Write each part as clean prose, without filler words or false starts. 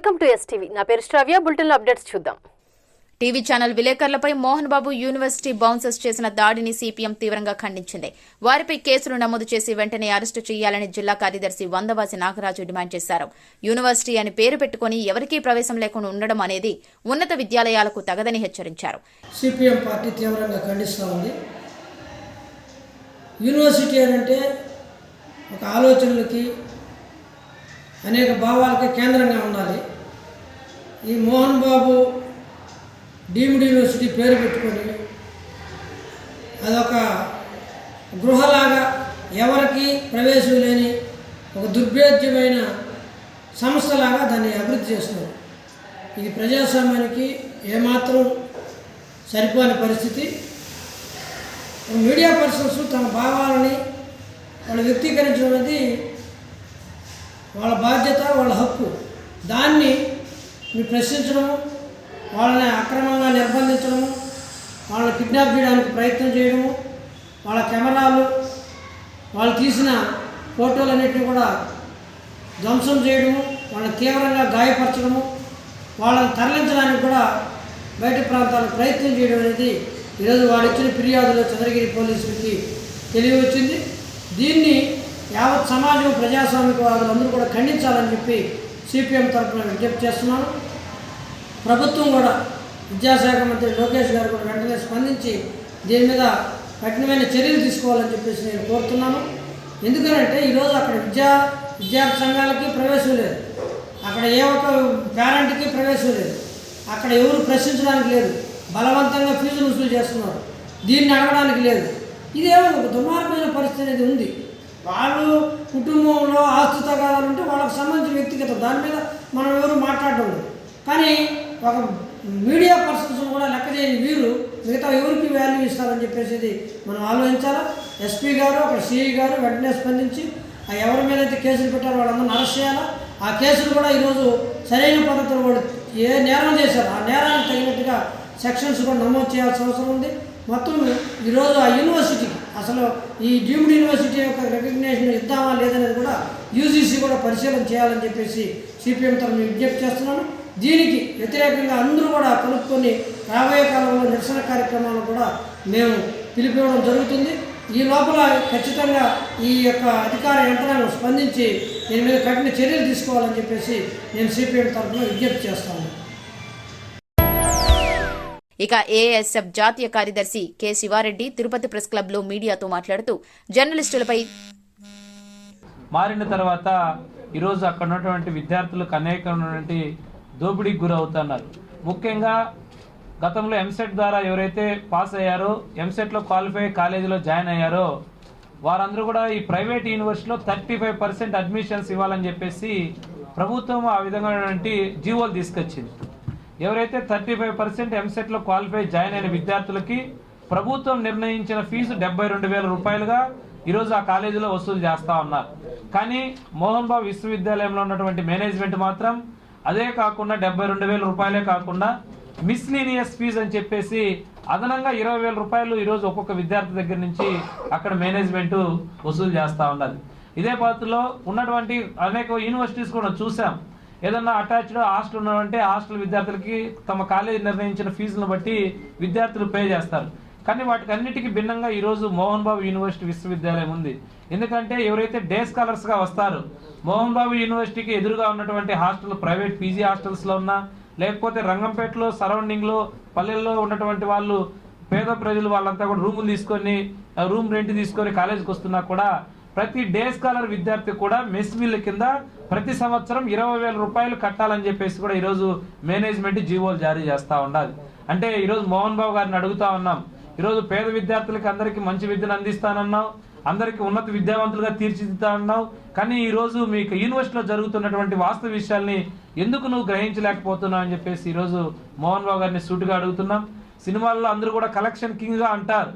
Welcome to STV. నా పేరు శ్రావ్య. Bulletin updates చూద్దాం. TV channel విలేకరులపై Mohan Babu university bouncers చేసిన దాడిని సిపిఎం తీవ్రంగా ఖండించింది. వారిపై కేసులు నమోదు చేసి వెంటనే అరెస్టు చేయాలని జిల్లా కార్యదర్శి వందవాసి నాగరాజు డిమాండ్ చేశారు. యూనివర్సిటీ అని పేరు పెట్టుకుని ఎవరికీ ప్రవేశం లేకుండా ఉండడం అనేది ఉన్నత విద్యాలయాలకు తగదని హెచ్చరించారు. సిపిఎం పార్టీ తీవ్రంగా ఖండిస్తూ ఉంది. యూనివర్సిటీ అంటే ఒక ఆలోచనలకి అనేక భావాలకి కేంద్రంగా ఉండాలి. ఈ మోహన్ బాబు డీమ్డ్ యూనివర్సిటీ పేరు పెట్టుకొని అదొక గృహలాగా ఎవరికి ప్రవేశం లేని ఒక దుర్భేద్యమైన సంస్థలాగా దాన్ని అభివృద్ధి చేస్తున్నారు. ఇది ప్రజాస్వామ్యానికి ఏమాత్రం సరిపోని పరిస్థితి. మీడియా పర్సన్స్ తమ భావాలని వాళ్ళు వ్యక్తీకరించడం అనేది వాళ్ళ బాధ్యత, వాళ్ళ హక్కు. దాన్ని మీరు ప్రశ్నించడము, వాళ్ళని అక్రమంగా నిర్బంధించడము, వాళ్ళని కిడ్నాప్ చేయడానికి ప్రయత్నం చేయడము, వాళ్ళ కెమెరాలు, వాళ్ళు తీసిన ఫోటోలన్నింటినీ కూడా ధ్వంసం చేయడము, వాళ్ళని తీవ్రంగా గాయపరచడము, వాళ్ళని తరలించడానికి కూడా బయట ప్రాంతాలకు ప్రయత్నం చేయడం అనేది ఈరోజు వాళ్ళు ఇచ్చిన ఫిర్యాదులో చంద్రగిరి పోలీసులకి తెలియవచ్చింది. దీన్ని యావత్ సమాజం, ప్రజాస్వామిక వాదులందరూ కూడా ఖండించాలని చెప్పి సిపిఎం తరఫున విజ్ఞప్తి చేస్తున్నాను. ప్రభుత్వం కూడా, విద్యాశాఖ మంత్రి లోకేష్ గారు కూడా వెంటనే స్పందించి దీని మీద కఠినమైన చర్యలు తీసుకోవాలని చెప్పేసి నేను కోరుతున్నాను. ఎందుకంటే ఈరోజు అక్కడ విద్యార్థి సంఘాలకి ప్రవేశం లేదు, అక్కడ ఏ ఒక్క పేరెంట్కి ప్రవేశం లేదు, అక్కడ ఎవరు ప్రశ్నించడానికి లేదు, బలవంతంగా ఫీజులు వసూలు చేస్తున్నారు, దీన్ని అడగడానికి లేదు. ఇదేమో ఒక దుర్మార్గమైన పరిస్థితి అనేది ఉంది. వాళ్ళు కుటుంబంలో ఆస్తి తగాదాలు ఉంటే వాళ్ళకి సంబంధించిన వ్యక్తిగత, దాని మీద మనం ఎవరు మాట్లాడడం లేదు. కానీ ఒక మీడియా పర్సన్స్ కూడా లెక్క చేయని వీరు మిగతా ఎవరికి వాల్యూ ఇస్తారని చెప్పేసి మనం ఆలోచించాలా. ఎస్పీ గారు, అక్కడ సిఐ గారు వెంటనే స్పందించి ఆ ఎవరి మీద అయితే కేసులు పెట్టారో వాళ్ళందరినీ అరెస్ట్ చేయాలా. ఆ కేసులు కూడా ఈరోజు సరైన పద్ధతిలో వాళ్ళు ఏ నేరం చేశారో ఆ నేరానికి తగినట్టుగా సెక్షన్స్ కూడా నమోదు చేయాల్సిన అవసరం ఉంది. మొత్తం ఈరోజు ఆ యూనివర్సిటీకి అసలు ఈ డీమ్డ్ యూనివర్సిటీ యొక్క రికగ్నేషన్ ఇద్దామా లేదనేది కూడా యూజీసీ కూడా పరిశీలన చేయాలని చెప్పేసి సిపిఎం తరఫున విజ్ఞప్తి చేస్తున్నాను. దీనికి వ్యతిరేకంగా అందరూ కూడా కలుపుకొని రాబోయే కాలంలో నిరసన కార్యక్రమాలు కూడా మేము పిలిపివ్వడం జరుగుతుంది. ఈ లోపల ఖచ్చితంగా ఈ యొక్క అధికార యంత్రాంగం స్పందించి దీని మీద కఠిన చర్యలు తీసుకోవాలని చెప్పేసి నేను సిపిఎం తరఫున విజ్ఞప్తి చేస్తాను. ఇక ఏఎస్ఎఫ్ జాతీయ కార్యదర్శి K Sivareddy Tirupati press club లో మీడియాతో మాట్లాడుతూ జర్నలిస్టులపై మారిన తర్వాత ఈరోజు అక్కడ ఉన్నటువంటి విద్యార్థులకు అనేకమైనటువంటి దోపిడీకి గురవుతున్నారు. ముఖ్యంగా గతంలో ఎంసెట్ ద్వారా ఎవరైతే పాస్ అయ్యారో, ఎంసెట్లో క్వాలిఫై కాలేజీలో జాయిన్ అయ్యారో వారందరూ కూడా ఈ ప్రైవేట్ యూనివర్సిటీలో 35% అడ్మిషన్స్ ఇవ్వాలని చెప్పేసి ప్రభుత్వం ఆ విధమైనటువంటి జీవోలు తీసుకొచ్చింది. ఎవరైతే 35% ఎంసెట్లో క్వాలిఫై జాయిన్ అయిన విద్యార్థులకి ప్రభుత్వం నిర్ణయించిన ఫీజు 72,000 రూపాయలుగా ఈరోజు ఆ కాలేజీలో వసూలు చేస్తూ ఉన్నారు. కానీ మోహన్ బాబు విశ్వవిద్యాలయంలో ఉన్నటువంటి మేనేజ్మెంట్ మాత్రం అదే కాకుండా 72,000 రూపాయలే కాకుండా మిస్లీనియస్ ఫీజు అని చెప్పేసి అదనంగా 20,000 రూపాయలు ఈరోజు ఒక్కొక్క విద్యార్థి దగ్గర నుంచి అక్కడ మేనేజ్మెంట్ వసూలు చేస్తూ ఉన్నది. ఇదే పద్ధతిలో ఉన్నటువంటి అనేక యూనివర్సిటీస్ కూడా చూసాం. ఏదన్నా అటాచ్డ్ హాస్టల్ ఉన్నవంటే హాస్టల్ విద్యార్థులకి తమ కాలేజీ నిర్ణయించిన ఫీజులను బట్టి విద్యార్థులు పే చేస్తారు. కానీ వాటికి అన్నిటికీ భిన్నంగా ఈరోజు మోహన్ బాబు యూనివర్సిటీ విశ్వవిద్యాలయం ఉంది. ఎందుకంటే ఎవరైతే డే స్కాలర్స్గా వస్తారో, మోహన్ బాబు యూనివర్సిటీకి ఎదురుగా ఉన్నటువంటి హాస్టల్ ప్రైవేట్ పీజీ హాస్టల్స్లో ఉన్నా, లేకపోతే రంగంపేటలో సరౌండింగ్లో పల్లెల్లో ఉన్నటువంటి వాళ్ళు, పేద ప్రజలు వాళ్ళంతా కూడా రూములు తీసుకొని రూమ్ రెంట్ తీసుకొని కాలేజీకి వస్తున్నా కూడా ప్రతి డే స్కాలర్ విద్యార్థి కూడా మెస్ బిల్ కింద ప్రతి సంవత్సరం 20,000 రూపాయలు కట్టాలని చెప్పేసి కూడా ఈరోజు మేనేజ్మెంట్ జీవోలు జారీ చేస్తూ ఉండాలి. అంటే ఈరోజు మోహన్ బాబు గారిని అడుగుతా ఉన్నాం, ఈరోజు పేద విద్యార్థులకి అందరికీ మంచి విద్యను అందిస్తానన్నావు, అందరికీ ఉన్నత విద్యావంతులుగా తీర్చిదిద్దా అన్నావు. కానీ ఈరోజు మీకు యూనివర్సిటీలో జరుగుతున్నటువంటి వాస్తవ విషయాల్ని ఎందుకు నువ్వు గ్రహించలేకపోతున్నావు అని చెప్పేసి ఈరోజు మోహన్ బాబు గారిని సూటిగా అడుగుతున్నాం. సినిమాల్లో అందరూ కూడా కలెక్షన్ కింగ్గా అంటారు,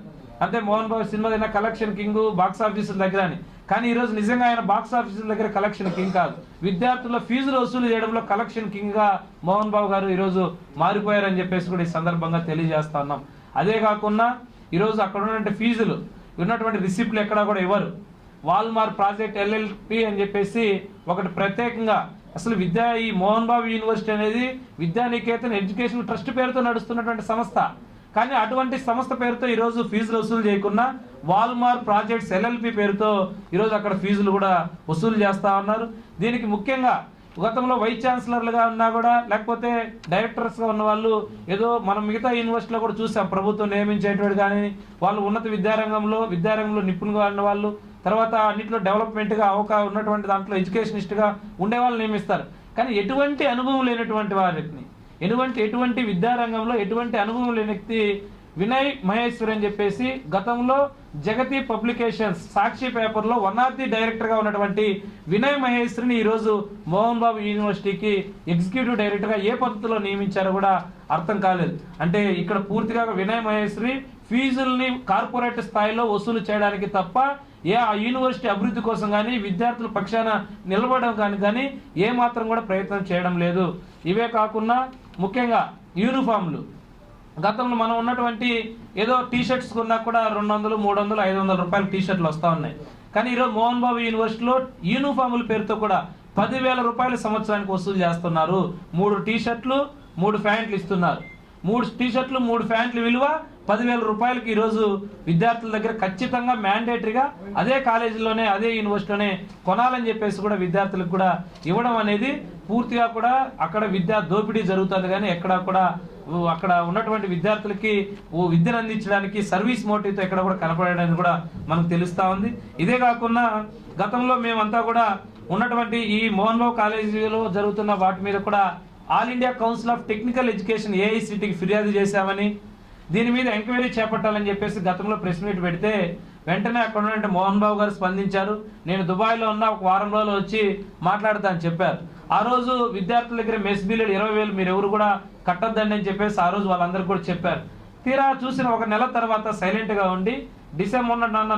అంటే మోహన్ బాబు సినిమా దగ్గర కలెక్షన్ కింగ్ బాక్స్ ఆఫీసుల దగ్గర అని. కానీ ఈరోజు నిజంగా ఆయన బాక్స్ ఆఫీసుల దగ్గర కలెక్షన్ కింగ్ కాదు, విద్యార్థుల ఫీజులు వసూలు చేయడంలో కలెక్షన్ కింగ్గా మోహన్ బాబు గారు ఈరోజు మారిపోయారని చెప్పేసి కూడా ఈ సందర్భంగా తెలియజేస్తా ఉన్నాం. అదే కాకుండా ఈరోజు అక్కడ ఉన్నటువంటి ఫీజులు ఉన్నటువంటి రిసిప్ట్లు ఎక్కడా కూడా ఇవ్వరు. వాల్మార్ట్ ప్రాజెక్ట్ ఎల్ఎల్పి అని చెప్పేసి ఒకటి ప్రత్యేకంగా అసలు ఈ మోహన్ బాబు యూనివర్సిటీ అనేది విద్యానికేతన్ ఎడ్యుకేషన్ ట్రస్ట్ పేరుతో నడుస్తున్నటువంటి సంస్థ. కానీ అటువంటి సంస్థ పేరుతో ఈరోజు ఫీజులు వసూలు చేయకుండా వాల్మార్ ప్రాజెక్ట్స్ LLP పేరుతో ఈరోజు అక్కడ ఫీజులు కూడా వసూలు చేస్తూ ఉన్నారు. దీనికి ముఖ్యంగా గతంలో వైస్ ఛాన్సలర్లుగా ఉన్నా కూడా, లేకపోతే డైరెక్టర్స్గా ఉన్న వాళ్ళు ఏదో మనం మిగతా యూనివర్సిటీలో కూడా చూసాం, ప్రభుత్వం నియమించేటువంటి కానీ వాళ్ళు ఉన్నత విద్యారంగంలో నిపుణులుగా ఉన్న వాళ్ళు, తర్వాత అన్నింటిలో డెవలప్మెంట్గా ఉన్నటువంటి దాంట్లో ఎడ్యుకేషనిస్ట్గా ఉండే వాళ్ళు నియమిస్తారు. కానీ ఎటువంటి అనుభవం లేనటువంటి వారిని, ఎటువంటి విద్యారంగంలో ఎటువంటి అనుభవం లేని వ్యక్తి వినయ్ మహేశ్వరి అని చెప్పేసి గతంలో జగతి పబ్లికేషన్స్ సాక్షి పేపర్లో 1 ఆఫ్ ది డైరెక్టర్గా ఉన్నటువంటి వినయ్ మహేశ్వరిని ఈరోజు మోహన్ బాబు యూనివర్సిటీకి ఎగ్జిక్యూటివ్ డైరెక్టర్గా ఏ పద్ధతిలో నియమించారో కూడా అర్థం కాలేదు. అంటే ఇక్కడ పూర్తిగా వినయ్ మహేశ్వరి ఫీజుల్ని కార్పొరేట్ స్థాయిలో వసూలు చేయడానికి తప్ప ఆ యూనివర్సిటీ అభివృద్ధి కోసం కానీ విద్యార్థుల పక్షాన నిలబడడం కానీ ఏ మాత్రం కూడా ప్రయత్నం చేయడం లేదు. ఇవే కాకుండా ముఖ్యంగా యూనిఫామ్లు, గతంలో మనం ఉన్నటువంటి ఏదో టీషర్ట్స్ కొన్నా కూడా 200, 300, 500 రూపాయల టీషర్ట్లు వస్తూ ఉన్నాయి. కానీ ఈరోజు మోహన్ బాబు యూనివర్సిటీలో యూనిఫాముల పేరుతో కూడా 10,000 రూపాయలు సంవత్సరానికి వసూలు చేస్తున్నారు. 3 టీషర్ట్లు 3 ప్యాంట్లు ఇస్తున్నారు. 3 టీషర్ట్లు 3 ప్యాంట్ల విలువ 10,000 రూపాయలకి ఈరోజు విద్యార్థుల దగ్గర ఖచ్చితంగా మ్యాండేటరీగా అదే కాలేజీలోనే అదే యూనివర్సిటీలోనే కొనాలని చెప్పేసి కూడా విద్యార్థులకు కూడా ఇవ్వడం అనేది పూర్తిగా కూడా అక్కడ విద్యా దోపిడీ జరుగుతుంది. కానీ ఎక్కడా కూడా అక్కడ ఉన్నటువంటి విద్యార్థులకి విద్యను అందించడానికి సర్వీస్ మోటివ్తో ఎక్కడ కూడా కనపడడానికి కూడా మనకు తెలుస్తూ ఉంది. ఇదే కాకుండా గతంలో మేమంతా కూడా ఉన్నటువంటి ఈ మోహన్ బాబు కాలేజీలో జరుగుతున్న వాటి మీద కూడా all India council of technical education AICTకి ఫిర్యాదు చేశామని, దీని మీద ఎంక్వైరీ చేపట్టాలని చెప్పేసి గతంలో ప్రెస్ మీట్ పెడితే వెంటనే అక్కడ ఉన్నటువంటి మోహన్ బాబు గారు స్పందించారు. నేను దుబాయ్లో ఉన్న ఒక వారం రోజులు వచ్చి మాట్లాడతా అని చెప్పారు. ఆ రోజు విద్యార్థుల దగ్గర మెస్ బిల్లు 20,000 మీరు ఎవరు కూడా కట్టొద్దండి అని చెప్పేసి ఆ రోజు వాళ్ళందరికీ కూడా చెప్పారు. తీరా చూసిన 1 నెల తర్వాత సైలెంట్గా ఉండి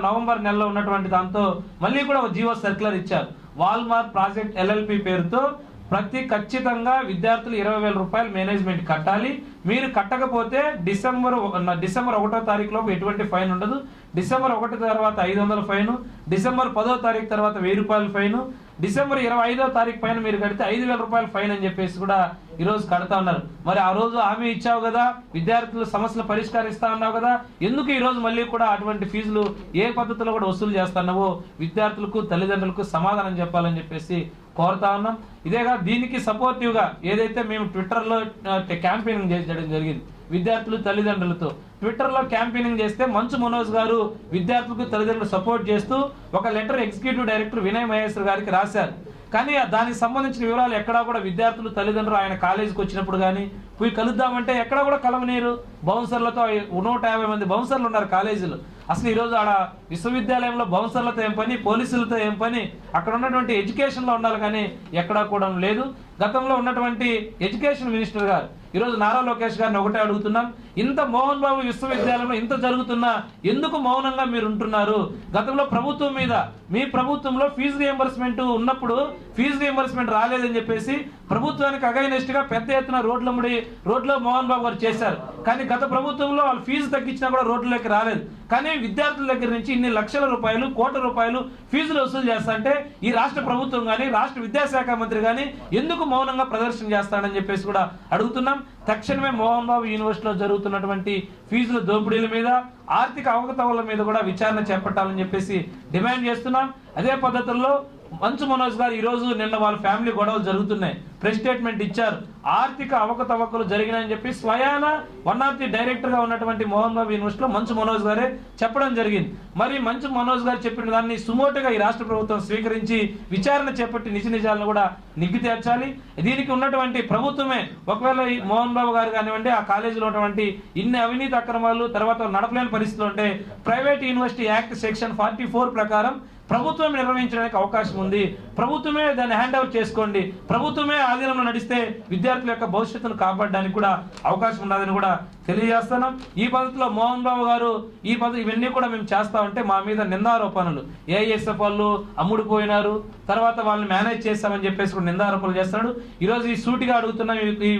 నవంబర్ నెలలో ఉన్నటువంటి దాంతో మళ్ళీ కూడా ఒక జీవో సర్క్యులర్ ఇచ్చారు. వాల్మార్ ప్రాజెక్ట్ LLP పేరుతో ఖచ్చితంగా విద్యార్థులు 20,000 రూపాయలు మేనేజ్మెంట్ కట్టాలి. మీరు కట్టకపోతే డిసెంబర్ 1వ తారీఖులోపు ఎటువంటి ఫైన్ ఉండదు. డిసెంబర్ 1 తర్వాత 500 ఫైన్, డిసెంబర్ 10వ తారీఖు తర్వాత 1000 రూపాయలు ఫైన్, డిసెంబర్ 25వ తారీఖు పైన మీరు కడితే 5,000 రూపాయలు ఫైన్ అని చెప్పేసి కూడా ఈరోజు కడతా ఉన్నారు. మరి ఆ రోజు హామీ ఇచ్చావు కదా, విద్యార్థుల సమస్యలు పరిష్కరిస్తా ఉన్నావు కదా, ఎందుకు ఈరోజు మళ్ళీ కూడా అటువంటి ఫీజులు ఏ పద్ధతిలో కూడా వసూలు చేస్తున్నావో విద్యార్థులకు తల్లిదండ్రులకు సమాధానం చెప్పాలని చెప్పేసి కోరుతా ఉన్నాం. ఇదేగా దీనికి సపోర్టివ్గా ఏదైతే మేము ట్విట్టర్లో క్యాంపెయినింగ్ చేయడం జరిగింది విద్యార్థులు తల్లిదండ్రులతో. ట్విట్టర్లో క్యాంపెయినింగ్ చేస్తే మంచు మనోజ్ గారు విద్యార్థులకు తల్లిదండ్రులు సపోర్ట్ చేస్తూ ఒక letter executive director Vinay Maheshwar గారికి రాశారు. కానీ దానికి సంబంధించిన వివరాలు ఎక్కడా కూడా విద్యార్థులు తల్లిదండ్రులు ఆయన కాలేజీకి వచ్చినప్పుడు కానీ పోయి కలుద్దామంటే ఎక్కడా కూడా కలవనీరు. బౌన్సర్లతో 150 మంది బౌన్సర్లు ఉన్నారు కాలేజీలో. అసలు ఈరోజు ఆడ విశ్వవిద్యాలయంలో బౌన్సర్లతో ఏం పని, పోలీసులతో ఏం పని, అక్కడ ఉన్నటువంటి ఎడ్యుకేషన్లో ఉండాలి కానీ ఎక్కడా కూడా లేదు. గతంలో ఉన్నటువంటి ఎడ్యుకేషన్ మినిస్టర్ గారు ఈరోజు నారా లోకేష్ గారిని ఒకటే అడుగుతున్నాం, ఇంత మోహన్ బాబు విశ్వవిద్యాలయంలో ఇంత జరుగుతున్నా ఎందుకు మౌనంగా మీరు ఉంటున్నారు? గతంలో ప్రభుత్వం మీద మీ ప్రభుత్వంలో ఫీజు రియంబర్స్మెంట్ ఉన్నప్పుడు ఫీజు రియంబర్స్మెంట్ రాలేదని చెప్పేసి ప్రభుత్వానికి అగైనెస్ట్ గా పెద్ద ఎత్తున రోడ్లో మోహన్ బాబు గారు చేశారు. కానీ గత ప్రభుత్వంలో వాళ్ళు ఫీజు తగ్గించినా కూడా రోడ్లలోకి రాలేదు. కానీ విద్యార్థుల దగ్గర నుంచి ఇన్ని లక్షల రూపాయలు, కోట్ల రూపాయలు ఫీజులు వసూలు చేస్తాంటే ఈ రాష్ట్ర ప్రభుత్వం కానీ రాష్ట్ర విద్యాశాఖ మంత్రి కానీ ఎందుకు మౌనంగా ప్రదర్శన చేస్తాడని చెప్పేసి కూడా అడుగుతున్నాం. తక్షణమే మోహన్ బాబు యూనివర్సిటీలో జరుగుతున్నటువంటి ఫీజుల దోపిడీల మీద, ఆర్థిక అవకతవకల మీద కూడా విచారణ చేపట్టాలని చెప్పేసి డిమాండ్ చేస్తున్నాం. అదే పద్ధతుల్లో మంచు మనోజ్ గారు ఈరోజు నిన్న వాళ్ళ ఫ్యామిలీ గొడవలు జరుగుతున్నాయి, ప్రెస్ స్టేట్మెంట్ ఇచ్చారు. ఆర్థిక అవకతవకలు జరిగినాయని చెప్పి స్వయాన 1 ఆఫ్ ది డైరెక్టర్ గా ఉన్నటువంటి మోహన్ బాబు యూనివర్సిటీలో మంచు మనోజ్ గారే చెప్పడం జరిగింది. మరి మంచు మనోజ్ గారు చెప్పిన దాన్ని సుమోటుగా ఈ రాష్ట్ర ప్రభుత్వం స్వీకరించి విచారణ చేపట్టి నిజ నిజాలను కూడా నిగ్గు తేర్చాలి. దీనికి ఉన్నటువంటి ప్రభుత్వమే ఒకవేళ మోహన్ బాబు గారు కానివ్వండి ఆ కాలేజీలో ఉన్నటువంటి ఇన్ని అవినీతి అక్రమాలు తర్వాత నడపలేని పరిస్థితులు ఉంటే ప్రైవేట్ యూనివర్సిటీ యాక్ట్ సెక్షన్ 44 ప్రకారం ప్రభుత్వం నిర్వహించడానికి అవకాశం ఉంది. ప్రభుత్వమే దాన్ని హ్యాండ్ ఓవర్ చేసుకోండి. ప్రభుత్వమే ఆధీనంలో నడిస్తే విద్యార్థుల యొక్క భవిష్యత్తును కాపాడడానికి కూడా అవకాశం ఉన్నదని కూడా తెలియజేస్తున్నాం. ఈ పద్ధతిలో మోహన్ బాబు గారు ఈ పద్ధతి ఇవన్నీ కూడా మేము చేస్తామంటే మా మీద నిందారోపణలు, ఏఐఎస్ఎఫ్ వాళ్ళు అమ్ముడుపోయినారు, తర్వాత వాళ్ళని మేనేజ్ చేస్తామని చెప్పేసి కూడా నిందారోపణలు చేస్తున్నాడు. ఈరోజు ఈ సూటిగా అడుగుతున్నాం, ఈ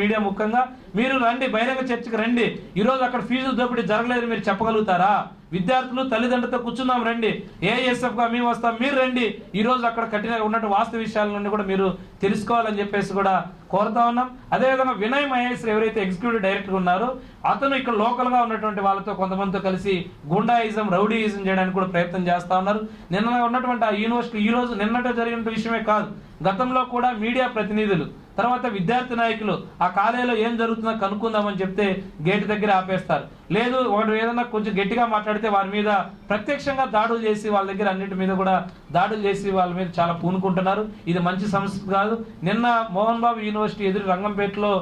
మీడియా ముఖ్యంగా మీరు రండి, బహిరంగ చర్చకు రండి. ఈరోజు అక్కడ ఫీజులు దోపిడీ జరగలేదు మీరు చెప్పగలుగుతారా? విద్యార్థులు తల్లిదండ్రులతో కూర్చుందాం రండి, ఏఐఎస్ఎఫ్ గా మేము వస్తాం, మీరు రండి. ఈ రోజు అక్కడ కఠిన ఉన్నట్టు వాస్తవ విషయాల నుండి కూడా మీరు తెలుసుకోవాలని చెప్పేసి కూడా కోరుతా ఉన్నాం. అదేవిధంగా వినయ్ మహేశ్వర్ ఎవరైతే ఎగ్జిక్యూటివ్ డైరెక్టర్ ఉన్నారో అతను ఇక్కడ లోకల్ గా ఉన్నటువంటి వాళ్ళతో కొంతమందితో కలిసి గుండాయిజం, రౌడీయిజం చేయడానికి కూడా ప్రయత్నం చేస్తా ఉన్నారు. నిన్న ఉన్నటువంటి ఆ యూనివర్సిటీ ఈ రోజు నిన్నట జరిగిన విషయమే కాదు, గతంలో కూడా మీడియా ప్రతినిధులు, తర్వాత విద్యార్థి నాయకులు ఆ కాలేజీలో ఏం జరుగుతుందో కనుక్కుందామని చెప్తే గేటు దగ్గర ఆపేస్తారు. లేదు ఒకటి ఏదన్నా కొంచెం గట్టిగా మాట్లాడితే వారి మీద ప్రత్యక్షంగా దాడులు చేసి వాళ్ళ దగ్గర అన్నిటి మీద కూడా దాడులు చేసి వాళ్ళ మీద చాలా పూనుకుంటున్నారు. ఇది మంచి సంస్కృతి కాదు. నిన్న మోహన్ బాబు యూనివర్సిటీ ఎదురు రంగంపేటలో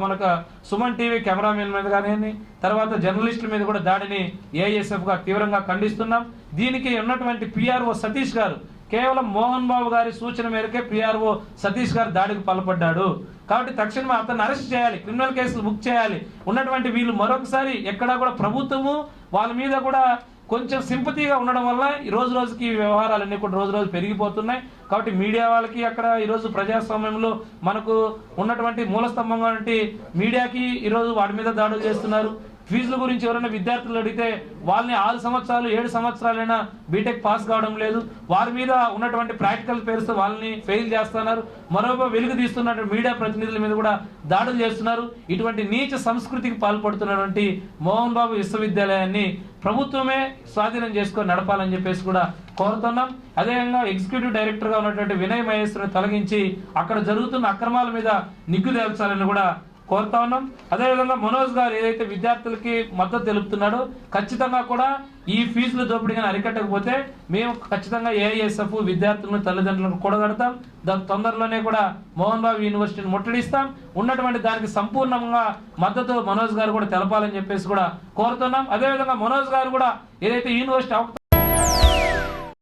మనకు సుమన్ టీవీ కెమెరామెన్ మీద కానీ తర్వాత జర్నలిస్టుల మీద కూడా దాడిని ఏఐఎస్ఎఫ్ గా తీవ్రంగా ఖండిస్తున్నాం. దీనికి ఉన్నటువంటి పిఆర్ఓ సతీష్ గారు కేవలం మోహన్ బాబు గారి సూచన మేరకే పిఆర్ఓ సతీష్ గారు దాడికి పాల్పడ్డాడు. కాబట్టి తక్షణమే అతన్ని అరెస్ట్ చేయాలి, క్రిమినల్ కేసులు బుక్ చేయాలి. ఉన్నటువంటి వీళ్ళు మరొకసారి ఎక్కడా కూడా ప్రభుత్వము వాళ్ళ మీద కూడా కొంచెం సింపతిగా ఉండడం వల్ల ఈ రోజు రోజుకి వ్యవహారాలన్నీ కూడా రోజు రోజు పెరిగిపోతున్నాయి. కాబట్టి మీడియా వాళ్ళకి అక్కడ ఈరోజు ప్రజాస్వామ్యంలో మనకు ఉన్నటువంటి మూలస్తంభంగా మీడియాకి ఈరోజు వాటి మీద దాడులు చేస్తున్నారు. ఫీజుల గురించి ఎవరైనా విద్యార్థులు అడిగితే వాళ్ళని 6 సంవత్సరాలు 7 సంవత్సరాలైనా బీటెక్ పాస్ కావడం లేదు. వారి మీద ఉన్నటువంటి ప్రాక్టికల్ పేరుతో వాళ్ళని ఫెయిల్ చేస్తున్నారు. మరొక వెలుగు తీస్తున్నటువంటి మీడియా ప్రతినిధుల మీద కూడా దాడులు చేస్తున్నారు. ఇటువంటి నీచ సంస్కృతికి పాల్పడుతున్నటువంటి మోహన్ బాబు విశ్వవిద్యాలయాన్ని ప్రభుత్వమే స్వాధీనం చేసుకొని నడపాలని చెప్పేసి కూడా కోరుతున్నాం. అదేవిధంగా ఎగ్జిక్యూటివ్ డైరెక్టర్ గా ఉన్నటువంటి వినయ్ మహేశ్వరిని తొలగించి అక్కడ జరుగుతున్న అక్రమాల మీద నిగ్గు తేల్చాలని కూడా కోరుతా ఉన్నాం. అదేవిధంగా మనోజ్ గారు ఏదైతే విద్యార్థులకి మద్దతు తెలుపుతున్నాడో ఖచ్చితంగా కూడా ఈ ఫీజుల దోపిడీని అరికట్టకపోతే మేము ఖచ్చితంగా ఏఐఎస్ఎఫ్ విద్యార్థులను తల్లిదండ్రులను కూడగడతాం. దాని తొందరలోనే కూడా మోహన్ బాబు యూనివర్సిటీని ముట్టడిస్తాం. ఉన్నటువంటి దానికి సంపూర్ణంగా మద్దతు మనోజ్ గారు కూడా తెలపాలని చెప్పేసి కూడా కోరుతున్నాం. అదేవిధంగా మనోజ్ గారు కూడా ఏదైతే యూనివర్సిటీ